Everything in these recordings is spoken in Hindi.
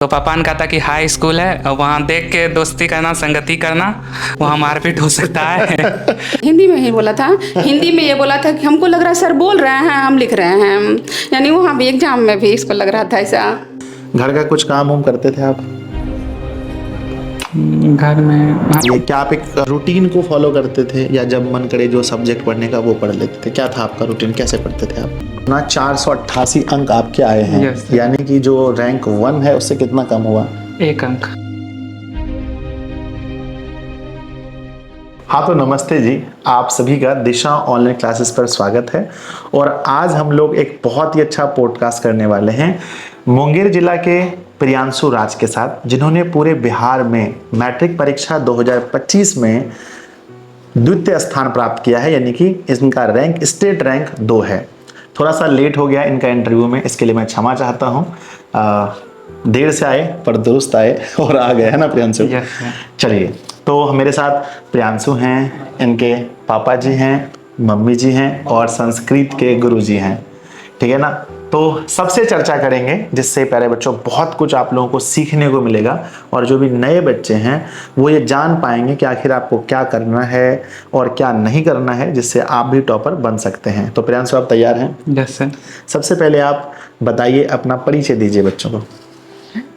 तो पापा ने कहा था कि हाई स्कूल है और वहाँ देख के दोस्ती करना, संगति करना, वहाँ मारपीट हो सकता है। हिंदी में ही बोला था। हिंदी में ये बोला था कि हमको लग रहा है सर बोल रहे हैं, हम लिख रहे हैं। यानी वहाँ भी एग्जाम में भी इसको लग रहा था ऐसा। घर का कुछ काम वाम करते थे आप? घर में ये क्या आप एक रूटीन को फॉलो करते थे या जब मन करे जो सब्जेक्ट पढ़ने का वो पढ़ लेते थे? क्या था आपका रूटीन, कैसे पढ़ते थे आप? ना 488 अंक आपके आए हैं। Yes, sir. यानी कि जो रैंक 1 है उससे कितना कम हुआ? 1 अंक। हाँ तो नमस्ते जी, आप सभी का दिशा ऑनलाइन क्लासेस पर स्वागत है। और आज हम लोग एक बहुत ही अच्छा पॉडकास्ट करने वाले हैं मुंगेर जिला के प्रियांशु राज के साथ, जिन्होंने पूरे बिहार में मैट्रिक परीक्षा 2025 में द्वितीय स्थान प्राप्त किया है। यानी कि इनका रैंक स्टेट रैंक 2 है। थोड़ा सा लेट हो गया इनका इंटरव्यू में, इसके लिए मैं क्षमा चाहता हूँ। देर से आए पर दुरुस्त आए और आ गए, है ना प्रियांशु? चलिए, तो मेरे साथ प्रियांशु हैं, इनके पापा जी हैं, मम्मी जी हैं और संस्कृत के गुरु जी हैं, ठीक है ना? तो सबसे चर्चा करेंगे, जिससे प्यारे बच्चों बहुत कुछ आप लोगों को सीखने को मिलेगा और जो भी नए बच्चे हैं वो ये जान पाएंगे कि आखिर आपको क्या करना है और क्या नहीं करना है, जिससे आप भी टॉपर बन सकते हैं। तो प्रियांशु, आप तैयार हैं? Yes sir. सबसे पहले आप बताइए, अपना परिचय दीजिए बच्चों को।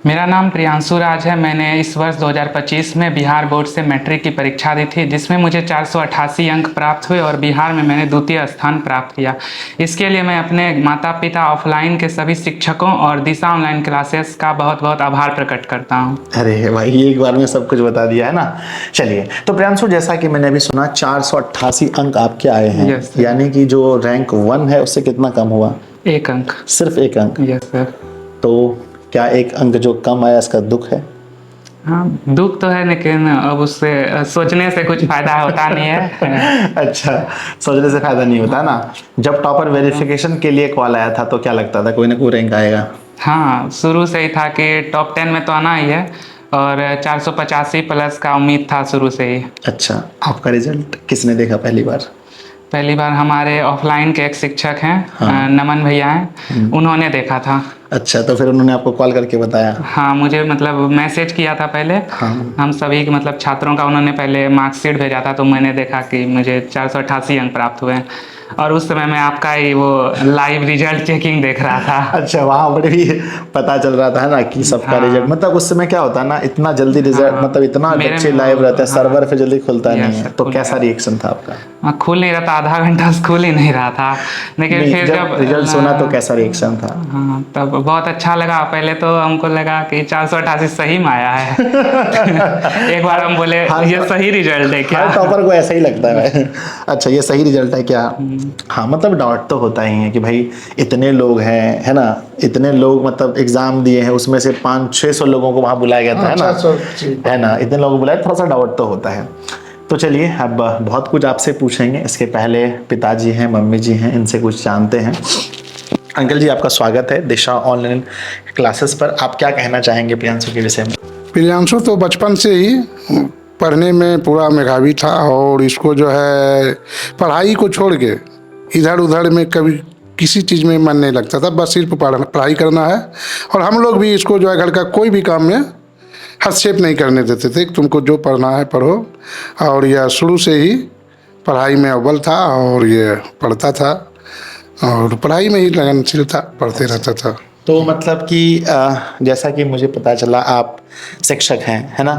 मेरा नाम प्रियांशु राज है। मैंने इस वर्ष 2025 में बिहार बोर्ड से मैट्रिक की परीक्षा दी थी, जिसमें मुझे 488 अंक प्राप्त हुए और बिहार में मैंने द्वितीय स्थान प्राप्त किया। इसके लिए मैं अपने माता पिता, ऑफलाइन के सभी शिक्षकों और दिशा ऑनलाइन क्लासेस का बहुत बहुत आभार प्रकट करता हूँ। अरे भाई, एक बार में सब कुछ बता दिया है ना। चलिए, तो प्रियांशु, जैसा कि मैंने अभी सुना 488 अंक आपके आए हैं। Yes, यानी कि जो रैंक 1 है उससे कितना कम हुआ? 1 अंक। सिर्फ 1 अंक? Yes sir. तो क्या 1 अंक जो कम आया इसका दुख है? हाँ, दुख तो है, लेकिन अब उससे सोचने से कुछ फायदा होता नहीं है। अच्छा, सोचने से फायदा नहीं होता ना। जब टॉपर वेरिफिकेशन के लिए कॉल आया था तो क्या लगता था कोई ना कोई रैंक आएगा? हाँ, शुरू से ही था कि टॉप 10 में तो आना ही है और 485 प्लस का उम्मीद था शुरू से ही। अच्छा, आपका रिजल्ट किसने देखा पहली बार? पहली बार हमारे ऑफलाइन के एक शिक्षक हैं, हाँ। नमन भैया हैं, उन्होंने देखा था। अच्छा, तो फिर उन्होंने आपको कॉल करके बताया? हाँ, मुझे मतलब मैसेज किया था पहले। हाँ। हम सभी मतलब छात्रों का उन्होंने पहले मार्कशीट भेजा था, तो मैंने देखा कि मुझे 488 अंक प्राप्त हुए हैं और उस समय मैं आपका ही वो लाइव रिजल्ट चेकिंग देख रहा था। अच्छा, वहाँ पर भी पता चल रहा था ना कि सबका हाँ। रिजल्ट, मतलब उस समय क्या होता है ना, इतना जल्दी रिजल्ट, हाँ। मतलब इतना मेरे बच्चे में लाइव वो- रहते हैं, हाँ। सर्वर पे जल्दी खुलता Yes, नहीं है। sir, तो खुल कैसा गया। रिएक्शन था आपका? हाँ, खुल नहीं रहा था, आधा घंटा खुल ही नहीं रहा था, लेकिन नहीं, फिर जब रिजल्ट सुना तो कैसा रिएक्शन था? हाँ, तब बहुत अच्छा लगा। पहले तो हमको लगा कि 488 सही में आया है। एक बार हम बोले हाँ, ये सही रिजल्ट है क्या? हर टॉपर को ऐसा ही लगता है। अच्छा, ये सही रिजल्ट है क्या? हाँ, मतलब डाउट तो होता ही है कि भाई इतने लोग हैं, है ना, इतने लोग मतलब एग्जाम दिए हैं, उसमें से 500-600 लोगों को वहाँ बुलाया गया था, है ना, इतने लोगों को बुलाया, थोड़ा सा डाउट तो होता है। तो चलिए, अब बहुत कुछ आपसे पूछेंगे। इसके पहले पिताजी हैं, मम्मी जी हैं, इनसे कुछ जानते हैं। अंकल जी, आपका स्वागत है दिशा ऑनलाइन क्लासेस पर। आप क्या कहना चाहेंगे प्रियांशु के विषय में? प्रियांशु तो बचपन से ही पढ़ने में पूरा मेधावी था और इसको जो है पढ़ाई को छोड़ के इधर उधर में कभी किसी चीज़ में मन नहीं लगता था, बस सिर्फ पढ़ाई करना है। और हम लोग भी इसको जो है घर का कोई भी काम में हस्तक्षेप नहीं करने देते थे। तुमको जो पढ़ना है पढ़ो। और यह शुरू से ही पढ़ाई में अव्वल था और ये पढ़ता था और पढ़ाई में ही लगनशील था, पढ़ते रहता था। तो मतलब कि जैसा कि मुझे पता चला आप शिक्षक हैं, है ना,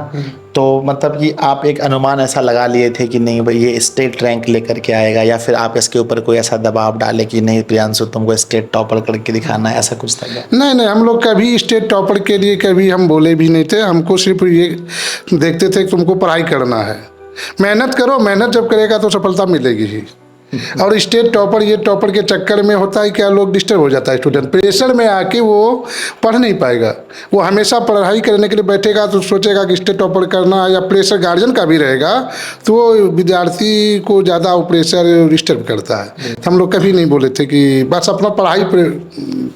तो मतलब कि आप एक अनुमान ऐसा लगा लिए थे कि नहीं भाई ये स्टेट रैंक लेकर के आएगा, या फिर आप इसके ऊपर कोई ऐसा दबाव डाले कि नहीं प्रियांशु तुमको स्टेट टॉपर करके दिखाना है, ऐसा कुछ था क्या? नहीं, हम लोग कभी स्टेट टॉपर के लिए कभी हम बोले भी नहीं थे। हमको सिर्फ ये देखते थे कि तुमको पढ़ाई करना है, मेहनत करो, मेहनत जब करेगा तो सफलता मिलेगी ही। और स्टेट टॉपर, ये टॉपर के चक्कर में होता है क्या, लोग डिस्टर्ब हो जाता है स्टूडेंट, प्रेशर में आके वो पढ़ नहीं पाएगा। वो हमेशा पढ़ाई करने के लिए बैठेगा तो सोचेगा कि स्टेट टॉपर करना है, या प्रेशर गार्जियन का भी रहेगा तो वो विद्यार्थी को ज़्यादा वो प्रेशर डिस्टर्ब करता है। हम लोग कभी नहीं बोले थे कि बस अपना पढ़ाई पर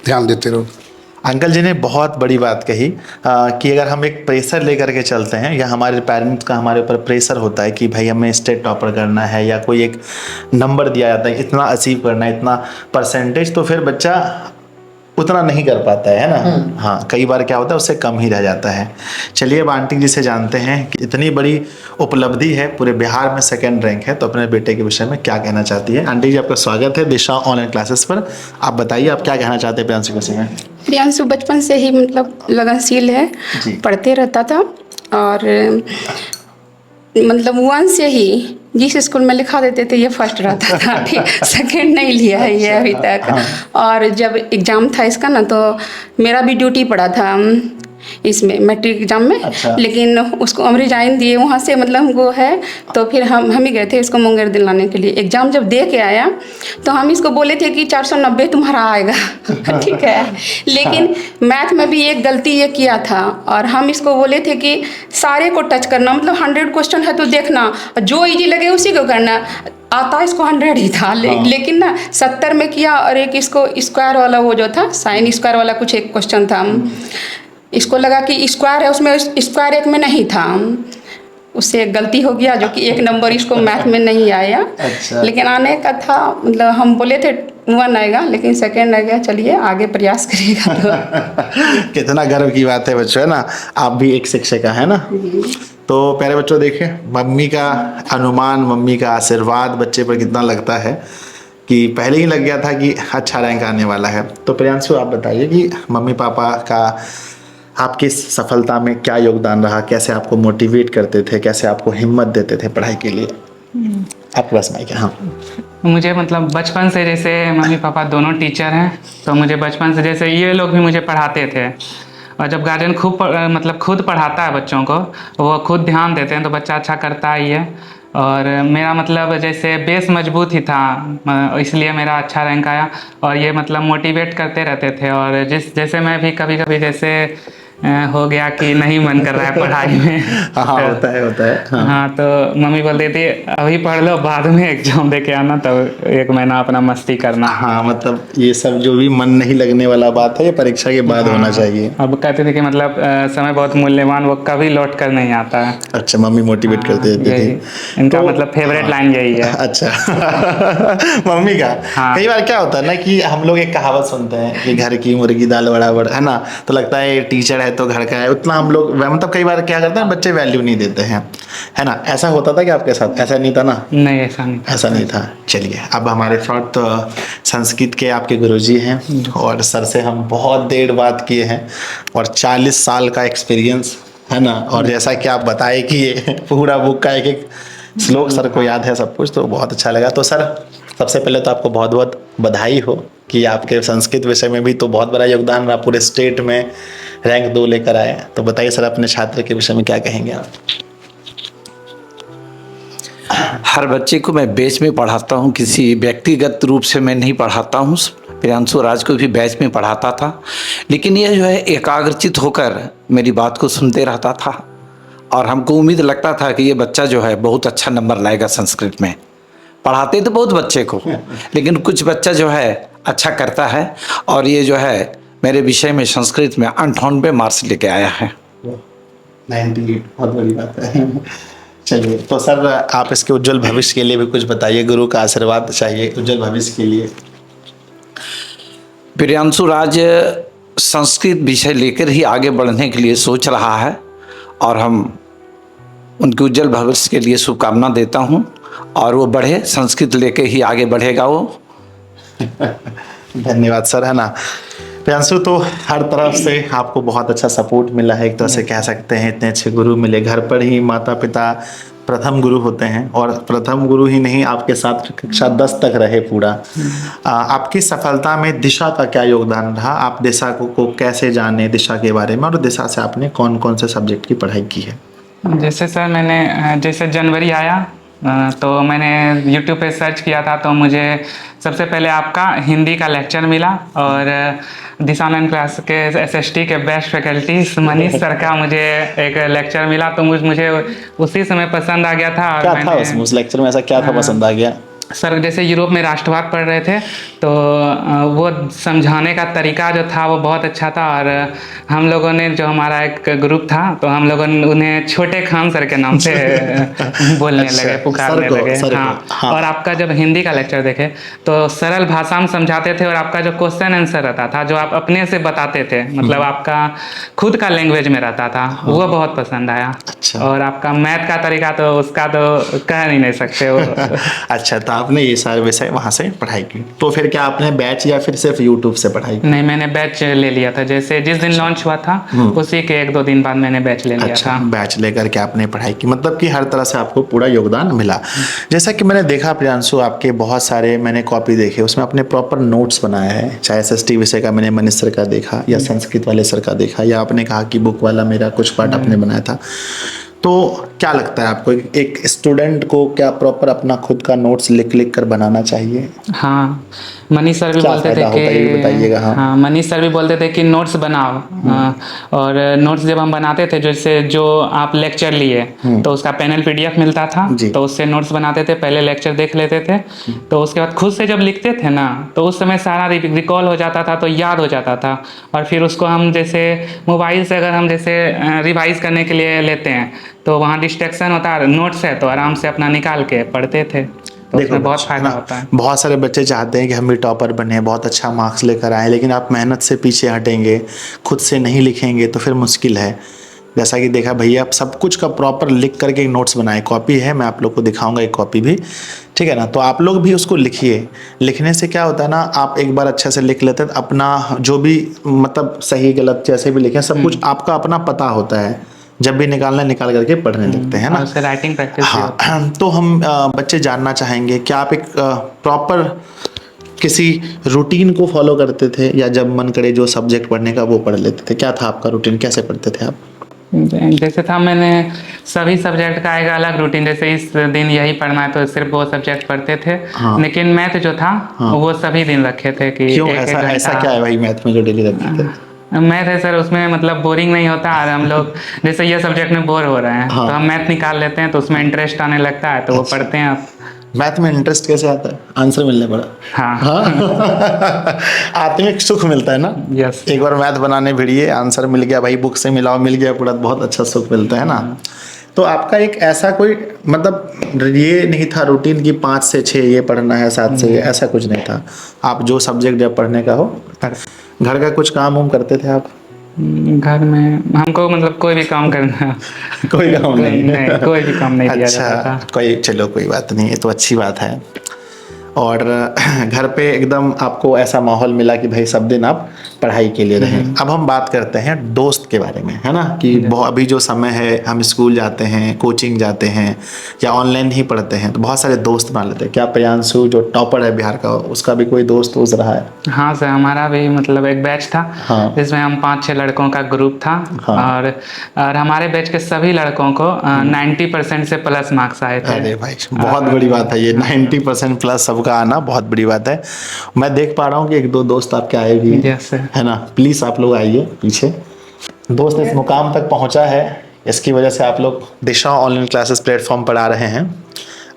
ध्यान देते रहो। अंकल जी ने बहुत बड़ी बात कही कि अगर हम एक प्रेशर लेकर के चलते हैं, या हमारे पेरेंट्स का हमारे ऊपर प्रेशर होता है कि भाई हमें स्टेट टॉपर करना है, या कोई एक नंबर दिया जाता है इतना अचीव करना है, इतना परसेंटेज, तो फिर बच्चा उतना नहीं कर पाता है ना। हाँ, कई बार क्या होता है उससे कम ही रह जाता है। चलिए अब आंटी जी से जानते हैं कि इतनी बड़ी उपलब्धि है, पूरे बिहार में 2nd रैंक है, तो अपने बेटे के विषय में क्या कहना चाहती है। आंटी जी आपका स्वागत है दिशा ऑनलाइन क्लासेस पर। आप बताइए आप क्या कहना चाहते हैं प्रियांशु के विषय में। प्रियांशु बचपन से ही मतलब लगनशील है, जी। पढ़ते रहता था और मतलब 1 से ही जिस स्कूल में लिखा देते थे ये फर्स्ट रहता था, ठीक, सेकंड नहीं लिया है ये अभी तक। और जब एग्ज़ाम था इसका ना, तो मेरा भी ड्यूटी पड़ा था इसमें मैट्रिक एग्जाम में। अच्छा। लेकिन उसको हम रिजाइन दिए वहाँ से, मतलब हमको है, तो फिर हम ही गए थे इसको मुंगेर दिलाने के लिए। एग्ज़ाम जब दे के आया तो हम इसको बोले थे कि 490 तुम्हारा आएगा ठीक है। लेकिन मैथ में भी एक गलती ये किया था, और हम इसको बोले थे कि सारे को टच करना, मतलब 100 क्वेश्चन है तो देखना, जो इजी लगे उसी को करना। आता इसको 100 ही था, लेकिन ना 70 में किया। और एक इसको स्क्वायर वाला वो जो था, साइन स्क्वायर वाला कुछ एक क्वेश्चन था, इसको लगा कि स्क्वायर है, उसमें स्क्वायर एक में नहीं था, उससे एक गलती हो गया, जो कि 1 नंबर इसको मैथ में नहीं आया। अच्छा। लेकिन आने का था, मतलब हम बोले थे 1 आएगा, लेकिन 2nd आ गया। चलिए आगे प्रयास करिएगा तो। कितना गर्व की बात है बच्चों, है ना। आप भी एक शिक्षिका है ना। तो प्यारे बच्चों देखिए, मम्मी का अनुमान, मम्मी का आशीर्वाद बच्चे पर कितना लगता है कि पहले ही लग गया था कि अच्छा रैंक आने वाला है। तो प्रियांशु आप बताइए कि मम्मी पापा का आपकी इस सफलता में क्या योगदान रहा, कैसे आपको मोटिवेट करते थे, कैसे आपको हिम्मत देते थे पढ़ाई के लिए। आपके पास माइक है। हाँ, मुझे मतलब बचपन से, जैसे मम्मी पापा दोनों टीचर हैं, तो मुझे बचपन से जैसे ये लोग भी मुझे पढ़ाते थे। और जब गार्जियन मतलब खुद पढ़ाता है बच्चों को, वो खुद ध्यान देते हैं, तो बच्चा अच्छा करता ही है। और मेरा मतलब जैसे बेस मजबूत ही था, इसलिए मेरा अच्छा रैंक आया। और ये मतलब मोटिवेट करते रहते थे। और जैसे मैं भी कभी कभी जैसे हो गया कि नहीं मन कर रहा है पढ़ाई में हाँ होता है। हाँ, तो मम्मी बोलती थी अभी पढ़ लो, बाद में एग्जाम दे के आना, तब 1 महीना अपना मस्ती करना। हाँ, मतलब ये सब जो भी मन नहीं लगने वाला बात है, ये परीक्षा के बाद होना चाहिए। अब कहते थे कि मतलब समय बहुत मूल्यवान, वो कभी लौट कर नहीं आता है। अच्छा, मम्मी मोटिवेट करते थे। इनका मतलब फेवरेट लाइन यही है। अच्छा मम्मी का। हाँ। कई बार क्या होता है ना कि हम लोग एक कहावत सुनते हैं कि घर की मुर्गी दाल बराबर, है ना। तो लगता है टीचर है तो घर का है, उतना हम लोग मतलब कई बार क्या करते हैं बच्चे वैल्यू नहीं देते हैं, है ना। ऐसा होता था कि आपके साथ ऐसा नहीं था ना। नहीं, ऐसा नहीं था। चलिए अब हमारे साथ तो संस्कृत के आपके गुरुजी हैं, और सर से हम बहुत देर बात किए हैं, और 40 साल का एक्सपीरियंस, है ना। और जैसा कि आप बताए कि ये पूरा बुक का एक श्लोक सर को याद है सब कुछ, तो बहुत अच्छा लगा। तो सर सबसे पहले तो आपको बहुत बहुत बधाई हो कि आपके संस्कृत विषय में भी तो बहुत बड़ा योगदान रहा, पूरे स्टेट में रैंक 2 लेकर आए। तो बताइए सर अपने छात्र के विषय में क्या कहेंगे आप। हर बच्चे को मैं बैच में पढ़ाता हूँ, किसी व्यक्तिगत रूप से मैं नहीं पढ़ाता हूँ। प्रियांशु राज को भी बैच में पढ़ाता था, लेकिन यह जो है एकाग्रचित होकर मेरी बात को सुनते रहता था, और हमको उम्मीद लगता था कि ये बच्चा जो है बहुत अच्छा नंबर लाएगा संस्कृत में। पढ़ाते तो बहुत बच्चे को, लेकिन कुछ बच्चा जो है अच्छा करता है, और ये जो है मेरे विषय में संस्कृत में 98 मार्क्स लेके आया है। 98 बहुत बड़ी बात है। चलिए तो सर आप इसके उज्जवल भविष्य के लिए भी कुछ बताइए, गुरु का आशीर्वाद चाहिए उज्जवल भविष्य के लिए। प्रियांशु राज संस्कृत विषय लेकर ही आगे बढ़ने के लिए सोच रहा है, और हम उनके उज्जवल भविष्य के लिए शुभकामना देता हूं, और वो बढ़े, संस्कृत लेके ही आगे बढ़ेगा वो। धन्यवाद सर, है ना। प्रियांशु तो हर तरफ से आपको बहुत अच्छा सपोर्ट मिला है, एक तरह से कह सकते हैं इतने अच्छे गुरु मिले। घर पर ही माता पिता प्रथम गुरु होते हैं, और प्रथम गुरु ही नहीं आपके साथ कक्षा 10 तक रहे पूरा। आपकी सफलता में दिशा का क्या योगदान रहा, आप दिशा को कैसे जाने दिशा के बारे में, और दिशा से आपने कौन कौन से सब्जेक्ट की पढ़ाई की है। जैसे सर मैंने जैसे जनवरी आया तो मैंने YouTube पे सर्च किया था, तो मुझे सबसे पहले आपका हिंदी का लेक्चर मिला, और दिशा ऑनलाइन क्लास के SST के बेस्ट फैकल्टी मनीष सर का मुझे एक लेक्चर मिला, तो मुझे उसी समय पसंद आ गया था। और क्या था उस लेक्चर में, ऐसा क्या था पसंद आ गया। सर जैसे यूरोप में राष्ट्रवाद पढ़ रहे थे तो वो समझाने का तरीका जो था वो बहुत अच्छा था। और हम लोगों ने जो हमारा एक ग्रुप था तो हम लोगों ने उन्हें छोटे खान सर के नाम से बोलने अच्छा, लगे, पुकारने लगे। सर को, हाँ। हाँ। और आपका जब हिंदी का लेक्चर देखे तो सरल भाषा में समझाते थे और आपका जो क्वेश्चन आंसर रहता था जो आप अपने से बताते थे, मतलब आपका खुद का लैंग्वेज में रहता था, वो बहुत पसंद आया। अच्छा। और आपका मैथ का तरीका तो उसका तो कह नहीं सकते वो। अच्छा, तो आपने ये सारे विषय वहाँ से पढ़ाई की, तो फिर क्या आपने बैच या फिर सिर्फ यूट्यूब से पढ़ाई की? नहीं, मैंने बैच ले लिया था। जैसे जिस दिन लॉन्च हुआ था उसी के 1-2 दिन बाद मैंने बैच ले लिया अच्छा, था। बैच लेकर के आपने पढ़ाई की, मतलब कि हर तरह से आपको पूरा योगदान मिला। जैसा कि मैंने देखा प्रियांशु, आपके बहुत सारे मैंने कॉपी देखे, उसमें आपने प्रॉपर नोट्स बनाया है। चाहे SST विषय का मैंने मनीष सर का देखा या संस्कृत वाले सर का देखा, या आपने कहा कि बुक वाला मेरा कुछ पार्ट आपने बनाया था। तो क्या लगता है आपको, एक स्टूडेंट को क्या प्रॉपर अपना खुद का नोट्स लिख लिख कर बनाना चाहिए? हाँ, मनीष सर भी क्या बोलते थे फायदा होता है, ये बताइएगा। हाँ। हाँ, मनीष सर भी बोलते थे कि नोट्स बनाओ। और नोट्स जब हम बनाते थे, जैसे जो आप लेक्चर लिए तो उसका पैनल PDF मिलता था, जी। तो उससे नोट्स बनाते थे, पहले लेक्चर देख लेते थे, तो उसके बाद खुद से जब लिखते थे ना तो उस समय सारा रिकॉल हो जाता था, तो याद हो जाता था। और फिर उसको हम जैसे मोबाइल से अगर हम जैसे रिवाइज करने के लिए लेते हैं तो वहाँ डिस्ट्रैक्शन होता है, नोट्स है तो आराम से अपना निकाल के पढ़ते थे, तो उसमें बहुत फायदा होता है। बहुत सारे बच्चे चाहते हैं कि हम भी टॉपर बने, बहुत अच्छा मार्क्स लेकर आए, लेकिन आप मेहनत से पीछे हटेंगे, खुद से नहीं लिखेंगे तो फिर मुश्किल है। जैसा कि देखा भैया, आप सब कुछ का प्रॉपर लिख करके एक नोट्स बनाए, कॉपी है, मैं आप लोग को दिखाऊंगा एक कॉपी भी, ठीक है ना। तो आप लोग भी उसको लिखिए। लिखने से क्या होता है ना, आप एक बार अच्छे से लिख लेते हैं, अपना जो भी मतलब सही गलत जैसे भी लिखें, सब कुछ आपका अपना पता होता है, जब भी निकालना निकाल करके पढ़ने लगते हैं ना। और उससे राइटिंग प्रैक्टिस भी होती है। हाँ, तो हम बच्चे जानना चाहेंगे कि आप एक प्रॉपर किसी रूटीन को फॉलो करते थे, या जब मन करे जो सब्जेक्ट पढ़ने का वो पढ़ लेते थे? क्या था आपका रूटीन, कैसे पढ़ते थे आप? जैसे था, मैंने सभी सब्जेक्ट का एक अलग रूटीन, जैसे इस दिन यही पढ़ना है तो सिर्फ वो सब्जेक्ट पढ़ते थे। हाँ। लेकिन मैथ जो था वो सभी दिन रखे थे कि क्यों, एक ऐसा घंटा। ऐसा क्या है भाई मैथ में जो डेली रखते थे? मैथ है सर, उसमें मतलब बोरिंग नहीं होता। और हम लोग जैसे ये सब्जेक्ट में बोर हो रहे हैं हाँ। तो हम मैथ निकाल लेते हैं, तो उसमें इंटरेस्ट आने लगता है, तो वो पढ़ते हैं। मैथ में इंटरेस्ट कैसे आता है? आंसर मिलने पड़ा। हाँ। आत्मिक सुख मिलता है ना। यस। एक बार मैथ बनाने भिड़िए, आंसर मिल गया भाई, बुक से मिलाओ, मिल गया पूरा, बहुत अच्छा सुख मिलता है ना। तो आपका एक ऐसा कोई मतलब ये नहीं था रूटीन कि 5 से 6 ये पढ़ना है, 7 से ये, ऐसा कुछ नहीं था। आप जो सब्जेक्ट जब पढ़ने का हो, घर का कुछ काम वाम करते थे आप? घर में हमको मतलब कोई भी काम करना कोई काम नहीं, कोई भी काम नहीं दिया जाता अच्छा, था। चलो कोई बात नहीं, ये तो अच्छी बात है। और घर पे एकदम आपको ऐसा माहौल मिला कि भाई सब दिन आप पढ़ाई के लिए रहें। अब हम बात करते हैं दोस्त के बारे में, है ना, कि अभी जो समय है, हम स्कूल जाते हैं, कोचिंग जाते हैं, या ऑनलाइन ही पढ़ते हैं, तो बहुत सारे दोस्त बना लेते हैं। क्या प्रियांशु जो टॉपर है बिहार का, उसका भी कोई दोस्त रहा है? हाँ सर, हमारा भी मतलब एक बैच था। हाँ। जिसमें हम 5-6 लड़कों का ग्रुप था। हाँ। और हमारे बैच के सभी लड़कों को 90% से प्लस मार्क्स आए थे। अरे भाई, बहुत बड़ी बात है ये, 90% प्लस सबका आना बहुत बड़ी बात है। मैं देख पा रहा हूँ कि 1-2 दोस्त आपके आए भी, यस सर। है ना। प्लीज आप लोग आइए पीछे। दोस्त इस मुकाम तक पहुंचा है, इसकी वजह से आप लोग दिशा ऑनलाइन क्लासेस प्लेटफॉर्म पर आ रहे हैं।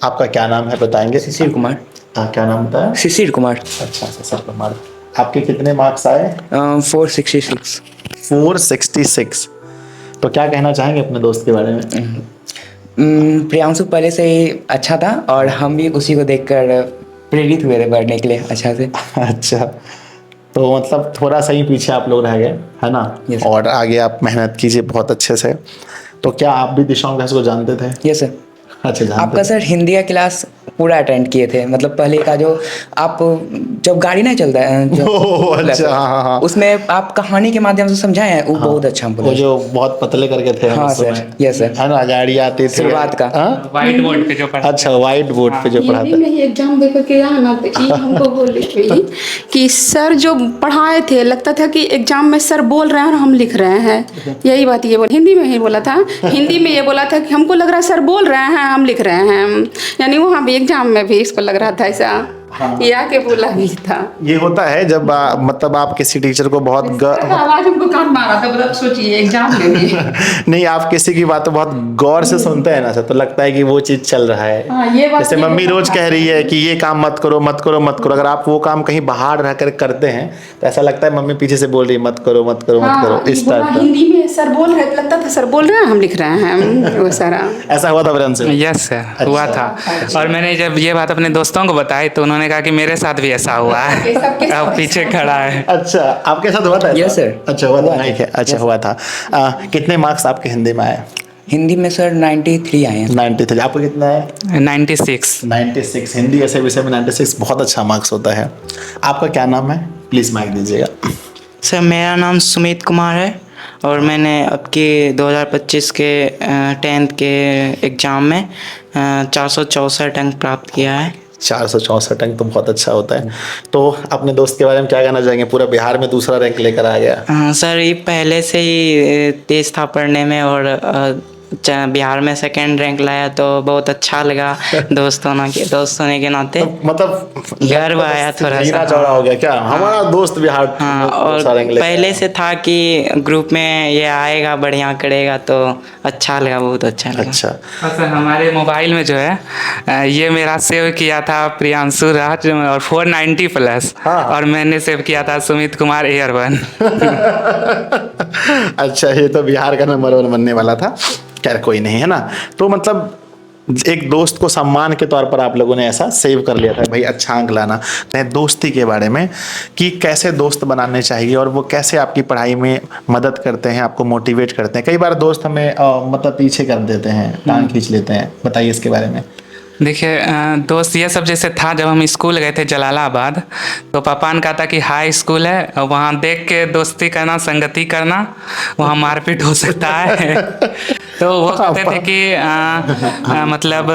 आपका क्या नाम है बताएंगे? शिशिर कुमार। क्या नाम बताया? शिशिर कुमार। अच्छा, शिशिर कुमार। आपके कितने मार्क्स आए? 466। 466। तो क्या कहना चाहेंगे अपने दोस्त के बारे में? प्रियांशु पहले से ही अच्छा था और हम भी उसी को देखकर प्रेरित हुए थे पढ़ने के लिए अच्छा से। अच्छा, तो मतलब थोड़ा सा ही पीछे आप लोग रह गए, है ना। Yes. और आगे आप मेहनत कीजिए बहुत अच्छे से। तो क्या आप भी दिशा क्लास को जानते थे? Yes sir. अच्छा, जानते आपका थे। सर हिंदी का क्लास पूरा अटेंड किए थे, मतलब पहले का जो आप जब गाड़ी नहीं चलता है ओह, अच्छा, हाँ। उसमें आप कहानी के माध्यम से समझाए हैं, वो बहुत अच्छा वो बोला। जो बहुत पतले करके थे हम हाँ उस सर, समय, यस सर। है ना, गाड़ी आती थी शुरुआत का। हाँ? व्हाइट बोर्ड पे जो पढ़ा। अच्छा, व्हाइट बोर्ड पे जो हिंदी पढ़ाते। में ही एग्जाम दे करके आया ना, तो ये हमको बोले थे कि सर जो पढ़ाए थे लगता था कि एग्जाम में सर बोल रहे हैं और हम लिख रहे हैं। यही बात ये बोल, हिंदी में ही बोला था। हिंदी में ये बोला था कि हमको लग रहा है सर बोल रहे हैं, हम लिख रहे हैं। यानी वहाँ भी एग्जाम में भी इसको लग रहा था ऐसा। ये आके बोला भी था। ये होता है जब मतलब आप किसी टीचर को बहुत आवाज हमको कान मारा था, मतलब सोचिए एग्जाम में भी। नहीं, आप किसी की बात बहुत गौर से सुनते हैं ना सर, तो लगता है कि वो चीज चल रहा है। हाँ, ये बात जैसे ये मम्मी होता रोज है। कह रही है कि ये काम मत करो मत करो मत करो, अगर आप वो काम कहीं बाहर रहकर करते हैं तो ऐसा लगता है मम्मी पीछे से बोल रही है मत करो मत करो मत करो, इस बोला टाइप का। हिंदी में सर बोल रहे, लगता था सर बोल रहे हैं, हम लिख रहे हैं वो सारा। ऐसा हुआ था प्रियांशु? यस सर, हुआ था। और मैंने जब ये बात अपने दोस्तों को बताई तो उन्होंने कहा कि मेरे साथ भी ऐसा हुआ है। सबके साथ अब पीछे खड़ा है। अच्छा, आपके साथ हुआ था ऐसा? Yes, sir. अच्छा हुआ था, ठीक है, अच्छा हुआ था। कितने मार्क्स आपके हिंदी में आए? हिंदी में सर 93 आए हैं। 93। आपको कितना है? 96। 96। हिंदी ऐसे विषय में 96 बहुत अच्छा मार्क्स होता है। आपका क्या नाम है? प्लीज़ माइक दीजिएगा। सर मेरा नाम सुमित कुमार है और मैंने अब के 2025 के 10th के एग्ज़ाम में 464 अंक प्राप्त किया है। 464 अंक तो बहुत अच्छा होता है। तो अपने दोस्त के बारे में क्या कहना चाहेंगे? पूरा बिहार में दूसरा रैंक लेकर आ गया। सर ये पहले से ही तेज़ था पढ़ने में और बिहार में सेकंड रैंक लाया तो बहुत अच्छा लगा दोस्त होने के नाते। तो मतलब गर्व आया थोड़ा जीना सा। चौड़ा हो गया क्या? हमारा दोस्त बिहार हाँ, और दूसरा रैंक लेकर पहले आया। से था कि ग्रुप में ये आएगा बढ़िया करेगा तो अच्छा लगा, बहुत अच्छा लगा। अच्छा, और सर हमारे मोबाइल में जो है ये मेरा सेव किया था प्रियांशु राज और 490 प्लस, हाँ। और मैंने सेव किया था सुमित कुमार एयर1। अच्छा, ये तो बिहार का नंबर 1 बनने वाला था। खैर कोई नहीं, है ना। तो मतलब एक दोस्त को सम्मान के तौर पर आप लोगों ने ऐसा सेव कर लिया था भाई, अच्छा अंक लाना। नहीं, दोस्ती के बारे में कि कैसे दोस्त बनाने चाहिए और वो कैसे आपकी पढ़ाई में मदद करते हैं, आपको मोटिवेट करते हैं। कई बार दोस्त हमें मतलब पीछे कर देते हैं, टांग खींच लेते हैं, बताइए इसके बारे में। देखिए दोस्त ये सब जैसे था, जब हम स्कूल गए थे जलालाबाद तो पापा ने कहा था कि हाई स्कूल है और वहाँ देख के दोस्ती करना, संगति करना, वहाँ मारपीट हो सकता है। तो वो कहते थे कि मतलब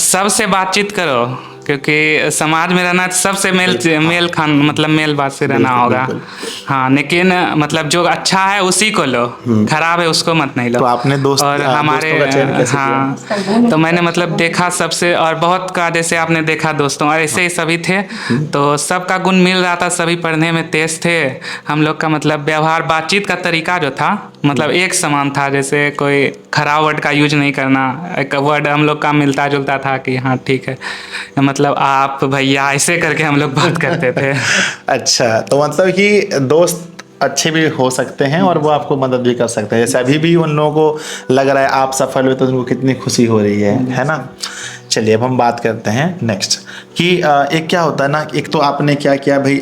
सबसे बातचीत करो, क्योंकि समाज में रहना सबसे मेल बात से रहना बिल्कुल, होगा। बिल्कुल। हाँ, लेकिन मतलब जो अच्छा है उसी को लो, खराब है उसको मत नहीं लो। तो आपने दोस्त और हमारे दोस्तों का चयन कैसे हाँ, तो मैंने मतलब देखा सबसे, और बहुत का जैसे आपने देखा दोस्तों, और ऐसे ही सभी थे तो सबका गुण मिल रहा था, सभी पढ़ने में तेज थे। हम लोग का मतलब व्यवहार, बातचीत का तरीका जो था मतलब एक समान था, जैसे कोई खराब वर्ड का यूज नहीं करना, एक वर्ड हम लोग का मिलता जुलता था कि हाँ ठीक है, मतलब आप भैया ऐसे करके हम लोग बात करते थे। अच्छा, तो मतलब कि दोस्त अच्छे भी हो सकते हैं और वो आपको मदद भी कर सकते हैं। जैसे अभी भी उन लोगों को लग रहा है आप सफल हुए तो उनको कितनी खुशी हो रही है ना। चलिए अब हम बात करते हैं नेक्स्ट कि एक क्या होता है ना, एक तो आपने क्या किया भाई,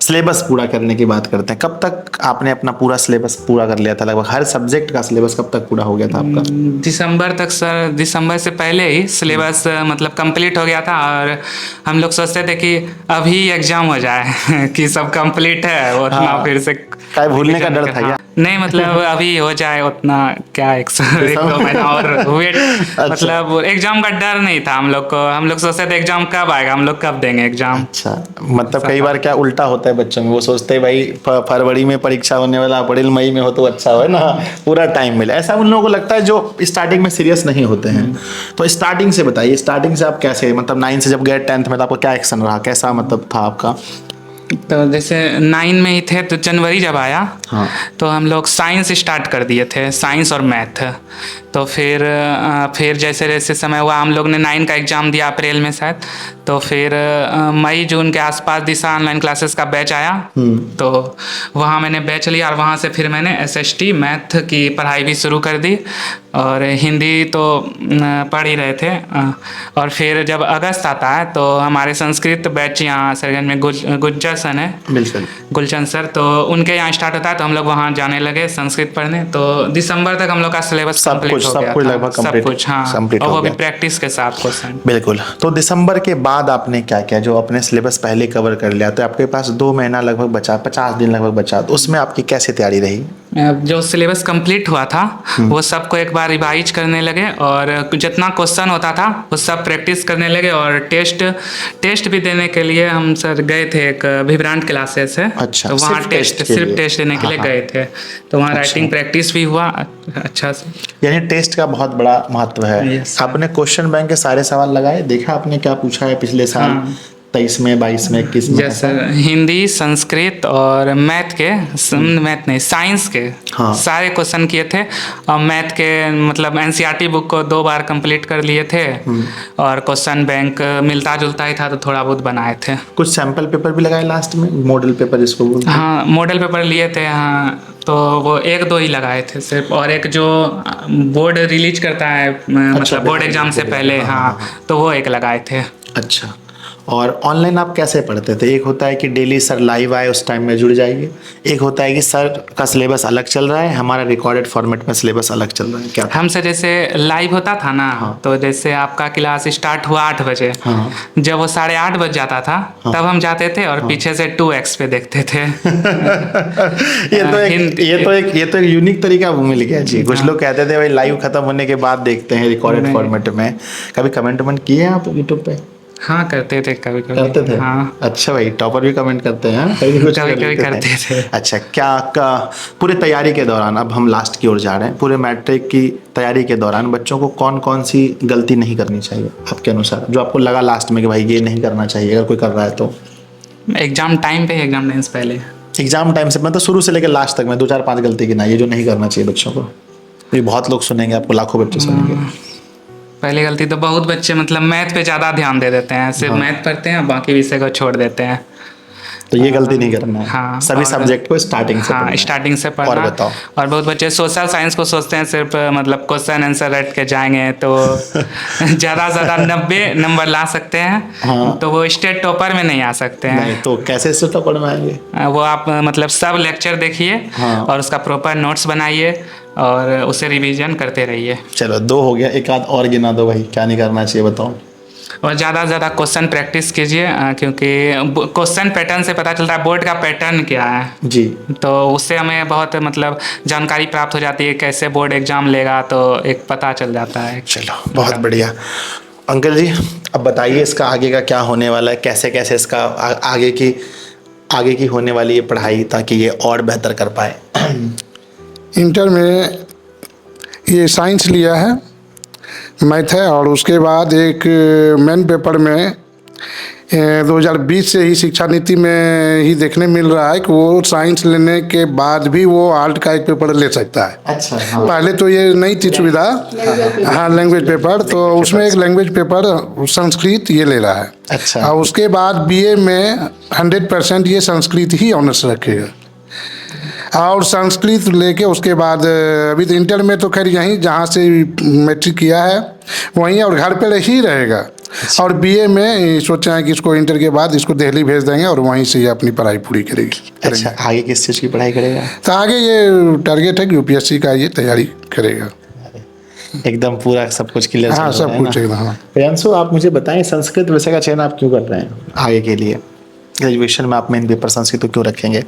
सिलेबस पूरा करने की बात करते हैं। कब तक आपने अपना पूरा सिलेबस पूरा कर लिया था? लगभग हर सब्जेक्ट का सिलेबस कब तक पूरा हो गया था आपका? दिसंबर तक सर, दिसंबर से पहले ही सिलेबस मतलब कंप्लीट हो गया था, और हम लोग सोचते थे कि अभी एग्जाम हो जाए कि सब कंप्लीट है, उतना हाँ, फिर से काय भूलने का डर था क्या? नहीं, मतलब अभी हो जाए उतना क्या, एक दो महीना और वेट, मतलब एग्जाम का डर नहीं था हम लोग को। हम लोग सोचते थे एग्जाम कब आएगा, हम लोग कब देंगे एग्जाम। अच्छा, मतलब कई बार क्या उल्टा होता है बच्चों में, वो सोचते हैं भाई फरवरी में परीक्षा होने वाला, अप्रैल मई में हो तो अच्छा हो ना, पूरा टाइम मिले। ऐसा उन लोगों को लगता है जो स्टार्टिंग में सीरियस नहीं होते हैं। तो स्टार्टिंग से बताइए, स्टार्टिंग से आप कैसे, मतलब 9 से जब गए 10th में तो आपका क्या एक्शन रहा, कैसा मतलब था आपका? तो जैसे 9 में ही थे तो जनवरी जब आया हाँ। तो हम लोग साइंस स्टार्ट कर दिए थे, साइंस और मैथ। तो फिर जैसे जैसे समय हुआ, हम लोग ने 9 का एग्ज़ाम दिया अप्रैल में शायद, तो फिर मई जून के आसपास दिशा ऑनलाइन क्लासेस का बैच आया, तो वहाँ मैंने बैच लिया और वहाँ से फिर मैंने SST मैथ की पढ़ाई भी शुरू कर दी, और हिंदी तो पढ़ ही रहे थे। और फिर जब अगस्त आता है तो हमारे संस्कृत बैच यहाँ सरगंज में गुज्जर सन है, बिल्कुल, गुलचंद सर, तो उनके यहाँ स्टार्ट होता है तो हम लोग वहाँ जाने लगे संस्कृत पढ़ने। तो दिसंबर तक हम लोग का सिलेबस सब कंप्लीट कुछ हो सब गया कुछ था। लगभग सब कंप्लीट कुछ, हाँ, कंप्लीट और हो वो भी गया। प्रैक्टिस के साथ क्वेश्चन। बिल्कुल। तो दिसंबर के बाद आपने क्या किया? जो अपने सिलेबस पहले कवर कर लिया तो आपके पास 2 महीना लगभग बचा, 50 दिन लगभग बचा, तो उसमें आपकी कैसे तैयारी रही? जो सिलेबस कंप्लीट हुआ था वो सबको एक बार रिवाइज करने लगे, और जितना क्वेश्चन होता था वो सब प्रैक्टिस करने लगे। और टेस्ट भी देने के लिए हम सर गए थे, एक विभ्रांट क्लासेस है, अच्छा, तो वहाँ सिर्फ टेस्ट देने के लिए हाँ, गए थे, तो वहाँ अच्छा। राइटिंग प्रैक्टिस भी हुआ अच्छा से। यानी टेस्ट का बहुत बड़ा महत्व है। Yes, sir. आपने क्वेश्चन बैंक के सारे सवाल लगाए, देखा आपने क्या पूछा है पिछले साल? हाँ। 23 में, 22 में, 21 में? जैसे हिंदी, संस्कृत और मैथ मैथ नहीं, साइंस के हाँ। सारे क्वेश्चन किए थे। और मैथ के मतलब एनसीईआरटी बुक को 2 बार कंप्लीट कर लिए थे। और क्वेश्चन बैंक मिलता जुलता ही था तो थोड़ा बहुत बनाए थे। कुछ सैंपल पेपर भी लगाए लास्ट में, मॉडल पेपर जिसको बोलते हैं? हाँ, मॉडल पेपर लिए थे। हाँ, तो वो 1-2 ही लगाए थे सिर्फ। और एक जो बोर्ड रिलीज करता है मतलब बोर्ड एग्जाम से पहले, हाँ, तो वो एक लगाए थे। अच्छा। और ऑनलाइन आप कैसे पढ़ते थे? एक होता है कि डेली सर लाइव आए उस टाइम में जुड़ जाइए, एक होता है कि सर का सिलेबस अलग चल रहा है, हमारा रिकॉर्डेड फॉर्मेट में सिलेबस अलग चल रहा है, क्या था? हमसे जैसे लाइव होता था ना, तो जैसे आपका क्लास स्टार्ट हुआ 8 बजे, हाँ। जब वो 8:30 बज जाता था तब हम जाते थे और पीछे से 2x पे देखते थे। ये तो एक यूनिक तरीका मिल गया जी। कुछ लोग कहते थे भाई लाइव खत्म होने के बाद देखते हैं रिकॉर्डेड फॉर्मेट में। कभी कमेंट किए हैं आप यूट्यूब पे? हाँ, करते थे कभी कभी। करते थे? हाँ। अच्छा भाई, टॉपर भी कमेंट करते हैं? कभी कुछ कर कभी लेते करते थे। अच्छा, क्या पूरे तैयारी के दौरान, अब हम लास्ट की ओर जा रहे हैं, पूरे मैट्रिक की तैयारी के दौरान बच्चों को कौन कौन सी गलती नहीं करनी चाहिए आपके अनुसार, जो आपको लगा लास्ट में कि भाई ये नहीं करना चाहिए अगर कोई कर रहा है तो? एग्जाम टाइम पे, एग्जाम डेज पहले। एग्जाम टाइम से मतलब शुरू से लेकर लास्ट तक में 2 4 5 गलती गिनाई ये जो नहीं करना चाहिए बच्चों को। ये बहुत लोग सुनेंगे, आपको लाखों बच्चे सुनेंगे। पहली गलती तो बहुत बच्चे मतलब मैथ पे ज़्यादा ध्यान दे देते हैं, सिर्फ मैथ पढ़ते हैं, बाकी विषय को छोड़ देते हैं। तो ये गलती नहीं करना है। हाँ, सभी और सब्जेक्ट को स्टार्टिंग से पढ़ना हाँ, है। स्टार्टिंग से पढ़ना। और बताओ। और बहुत बच्चे सोशल साइंस को सोचते हैं सिर्फ मतलब क्वेश्चन आंसर रट के जाएंगे तो ज़्यादा से ज़्यादा 90 नंबर ला सकते हैं। हाँ। तो वो स्टेट टॉपर में नहीं आ सकते हैं। नहीं तो कैसे से टॉपर में आएंगे? वो आप मतलब सब लेक्चर देखिए हाँ। और उसका प्रॉपर नोट्स बनाइए और उसे रिवीजन करते रहिए। चलो 2 हो गया, एक आध और गिना दो भाई, क्या नहीं करना चाहिए बताओ। और ज़्यादा से ज़्यादा क्वेश्चन प्रैक्टिस कीजिए, क्योंकि क्वेश्चन पैटर्न से पता चलता है बोर्ड का पैटर्न क्या है। जी। तो उससे हमें बहुत मतलब जानकारी प्राप्त हो जाती है, कैसे बोर्ड एग्जाम लेगा तो एक पता चल जाता है। चलो बहुत बढ़िया। अंकल जी अब बताइए इसका आगे का क्या होने वाला है, कैसे कैसे इसका आगे की होने वाली ये पढ़ाई ताकि ये और बेहतर कर पाए? इंटर में ये साइंस लिया है, मैथ है, और उसके बाद एक मेन पेपर में 2020 से ही शिक्षा नीति में ही देखने मिल रहा है कि वो साइंस लेने के बाद भी वो आर्ट का एक पेपर ले सकता है। अच्छा। हाँ। पहले तो ये नहीं थी सुविधा। हाँ, लैंग्वेज पेपर, तो उसमें एक लैंग्वेज पेपर संस्कृत ये ले रहा है। अच्छा। और उसके बाद बीए में 100% ये संस्कृत ही ऑनर्स रखेगा। और संस्कृत लेके उसके बाद अभी तो इंटर में तो खैर यहीं जहाँ से मैट्रिक किया है वहीं और घर पे ही रहेगा। और बीए में सोचा है कि इसको इंटर के बाद इसको दिल्ली भेज देंगे और वहीं से ये अपनी पढ़ाई पूरी करेगी। अच्छा, आगे किस चीज़ की पढ़ाई करेगा? तो आगे ये टारगेट है कि यूपीएससी का ये तैयारी करेगा। एकदम पूरा सब कुछ क्लियर? हाँ, सब कुछ एकदम। हाँ। प्रियांशु आप मुझे बताएं संस्कृत विषय का चयन आप क्यों कर रहे हैं आगे के लिए? ग्रेजुएशन में आप मेन पेपर संस्कृत को क्यों रखेंगे?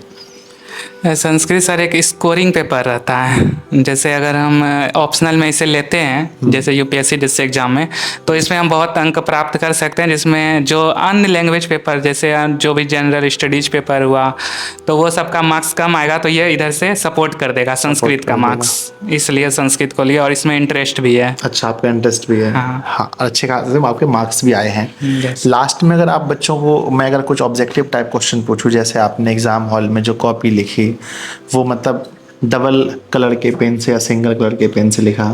संस्कृत सर एक स्कोरिंग पेपर रहता है। जैसे अगर हम ऑप्शनल में इसे लेते हैं जैसे यूपीएससी जैसे एग्जाम में, तो इसमें हम बहुत अंक प्राप्त कर सकते हैं, जिसमें जो अन्य लैंग्वेज पेपर जैसे जो भी जनरल स्टडीज पेपर हुआ तो वो सबका मार्क्स कम आएगा, तो ये इधर से सपोर्ट कर देगा संस्कृत का मार्क्स, इसलिए संस्कृत को लिया और इसमें इंटरेस्ट भी है। अच्छा, आपका इंटरेस्ट भी है? हाँ। हाँ, अच्छे खासे आपके मार्क्स भी आए हैं। Yes. लास्ट में अगर आप बच्चों को मैं अगर कुछ ऑब्जेक्टिव टाइप क्वेश्चन पूछूं, जैसे आपने एग्जाम हॉल में जो कॉपी लिखी वो मतलब डबल कलर के पेन से या सिंगल कलर के पेन से लिखा?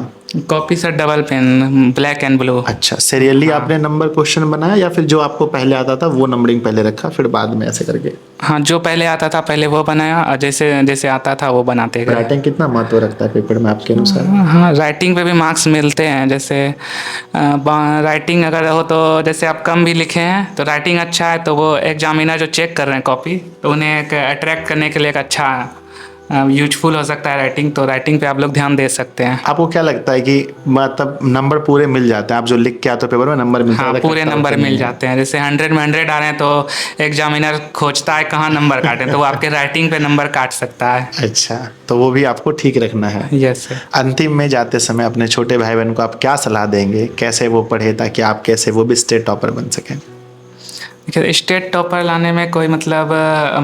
Copy sir double pen, black and blue. अच्छा, सीरियली आपने नंबर क्वेश्चन बनाया या फिर जो आपको पहले आता था वो नंबरिंग पहले रखा फिर बाद में ऐसे करके? हाँ, जो पहले आता था पहले वो बनाया और जैसे जैसे आता था वो बनाते गए। राइटिंग कितना महत्व रखता है पेपर में आपके अनुसार? हाँ, राइटिंग पे भी मार्क्स मिलते हैं। जैसे राइटिंग अगर हो तो जैसे आप कम भी लिखे हैं तो राइटिंग अच्छा है तो वो एग्जामिनर जो चेक कर रहे हैं कॉपी, तो उन्हें एक अट्रैक्ट करने के लिए एक अच्छा यूजफुल हो सकता है राइटिंग, तो राइटिंग पे आप लोग ध्यान दे सकते हैं। आपको क्या लगता है कि मतलब नंबर पूरे मिल जाते हैं? आप जो लिख के आते हो पेपर में नंबर मिलता है? हाँ, पूरे नंबर मिल जाते हैं। जैसे 100 में 100 आ रहे हैं तो एग्जामिनर खोजता है कहाँ नंबर काटें, तो वो आपके राइटिंग पे नंबर काट सकता है। अच्छा, तो वो भी आपको ठीक रखना है। Yes sir. अंतिम में जाते समय अपने छोटे भाई बहन को आप क्या सलाह देंगे, कैसे वो पढ़े ताकि आप कैसे वो भी स्टेट टॉपर बन सकें? देखिए, स्टेट टॉपर लाने में कोई मतलब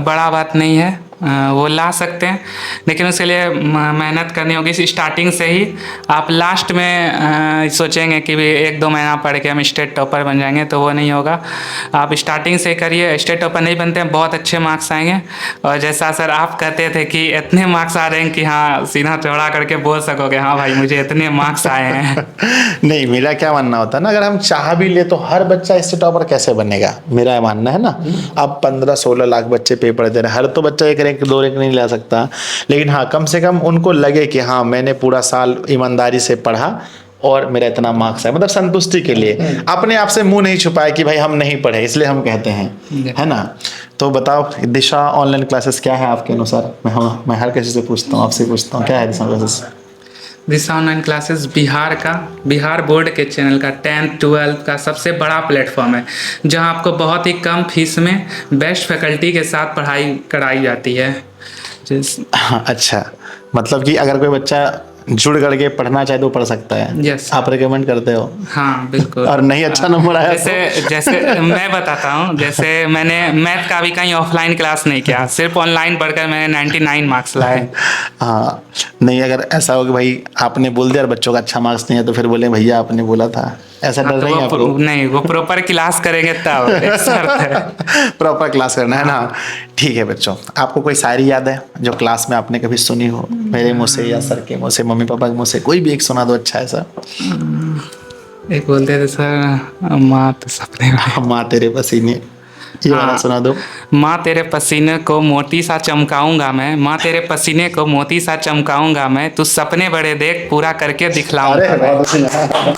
बड़ा बात नहीं है। वो ला सकते हैं, लेकिन उसके लिए मेहनत करनी होगी स्टार्टिंग से ही। आप लास्ट में सोचेंगे कि भी 1-2 महीना पढ़ के हम स्टेट टॉपर बन जाएंगे, तो वो नहीं होगा। आप स्टार्टिंग से करिए, स्टेट टॉपर नहीं बनते हैं, बहुत अच्छे मार्क्स आएंगे। और जैसा सर आप कहते थे कि इतने मार्क्स आ रहे हैं कि हाँ सीना चौड़ा करके बोल सकोगे हाँ भाई मुझे इतने मार्क्स आए हैं। नहीं, मेरा क्या मानना होता है ना, अगर हम चाह भी ले तो हर बच्चा स्टेट टॉपर कैसे बनेगा, मेरा मानना है ना। अब 15-16 लाख बच्चे पेपर दे रहे हैं, हर तो बच्चा 1 रैंक 2 रैंक नहीं ला सकता, लेकिन हाँ कम से कम उनको लगे कि हाँ मैंने पूरा साल ईमानदारी से पढ़ा और मेरा इतना मार्क्स है, मतलब संतुष्टि के लिए। अपने आप से मुंह नहीं छुपाए कि भाई हम नहीं पढ़े, इसलिए हम कहते हैं, है ना। तो बताओ दिशा ऑनलाइन क्लासेस क्या है आपके अनुसार? मैं हर किसी से पूछता हूँ, आपसे पूछता हूँ, क्या है दिशा क्लासेस? दिशा ऑनलाइन क्लासेस बिहार बोर्ड के चैनल का 10th 12th का सबसे बड़ा प्लेटफॉर्म है, जहां आपको बहुत ही कम फीस में बेस्ट फैकल्टी के साथ पढ़ाई कराई जाती है। अच्छा, मतलब कि अगर कोई बच्चा जुड़ करके पढ़ना चाहे तो पढ़ सकता है। यस, आप रिकमेंड करते हो? हाँ बिल्कुल। और नहीं अच्छा नंबर आया जैसे मैं बताता हूँ, जैसे मैंने मैथ का भी कहीं ऑफलाइन क्लास नहीं किया, सिर्फ ऑनलाइन पढ़कर मैंने 99 मार्क्स लाए। हाँ, नहीं अगर ऐसा हो कि भाई आपने बोल दिया और बच्चों का अच्छा मार्क्स नहीं है तो फिर बोले भैया आपने बोला था, ऐसा डर नहीं है आपको? नहीं, वो प्रॉपर क्लास करेंगे तब एक शर्त है। प्रॉपर क्लास करना है ना। ठीक है बच्चों, आपको कोई शायरी याद है जो क्लास में आपने कभी सुनी हो, मेरे मुँह से या सर के मुँह से, मम्मी पापा के मुँह से, कोई भी एक सुना दो अच्छा ऐसा। एक बोलते थे सर, माँ तो सपने में, माँ तेरे पसीने, ये वाला सुना दो। माँ तेरे पसीने को मोती सा चमकाऊंगा मैं, माँ तेरे पसीने को मोती सा चमकाऊंगा मैं, तू सपने बड़े देख पूरा करके दिखलाऊंगा।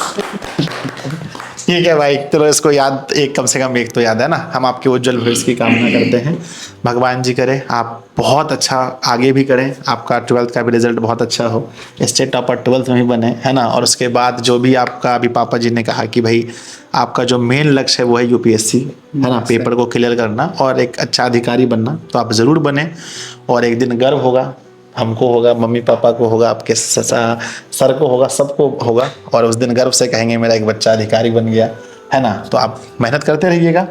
ठीक है भाई, चलो इसको याद, एक कम से कम एक तो याद है ना। हम आपके उज्जवल भविष्य की कामना करते हैं, भगवान जी करे आप बहुत अच्छा आगे भी करें, आपका 12th का भी रिजल्ट बहुत अच्छा हो, स्टेट टॉपर 12th में भी बने, है ना। और उसके बाद जो भी आपका अभी पापा जी ने कहा कि भाई आपका जो मेन लक्ष्य है वो है यूपीएससी, है ना, पेपर को क्लियर करना और एक अच्छा अधिकारी बनना, तो आप ज़रूर बने। और एक दिन गर्व होगा, हमको होगा, मम्मी पापा को होगा, आपके सर को होगा, सबको होगा, और उस दिन गर्व से कहेंगे मेरा एक बच्चा अधिकारी बन गया, है ना। तो आप मेहनत करते रहिएगा।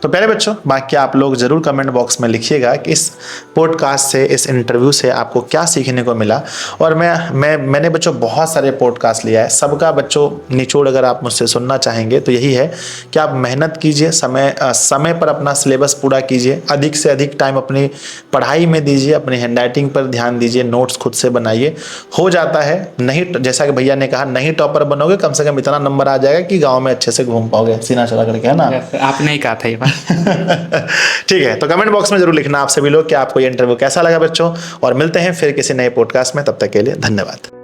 तो प्यारे बच्चों, बाकी आप लोग ज़रूर कमेंट बॉक्स में लिखिएगा कि इस पॉडकास्ट से, इस इंटरव्यू से आपको क्या सीखने को मिला। और मैंने बच्चों बहुत सारे पॉडकास्ट लिया है, सबका बच्चों निचोड़ अगर आप मुझसे सुनना चाहेंगे तो यही है कि आप मेहनत कीजिए, समय पर अपना सिलेबस पूरा कीजिए, अधिक से अधिक टाइम अपनी पढ़ाई में दीजिए, अपनी हैंड राइटिंग पर ध्यान दीजिए, नोट्स खुद से बनाइए। हो जाता है, नहीं जैसा कि भैया ने कहा, नहीं टॉपर बनोगे, कम से कम इतना नंबर आ जाएगा कि गाँव में अच्छे से घूम पाओगे सीना चला करके, है ना। आपने ही कहा था ये बात। ठीक है, तो कमेंट बॉक्स में जरूर लिखना आप सभी लोग कि आपको ये इंटरव्यू कैसा लगा बच्चों, और मिलते हैं फिर किसी नए पॉडकास्ट में, तब तक के लिए धन्यवाद।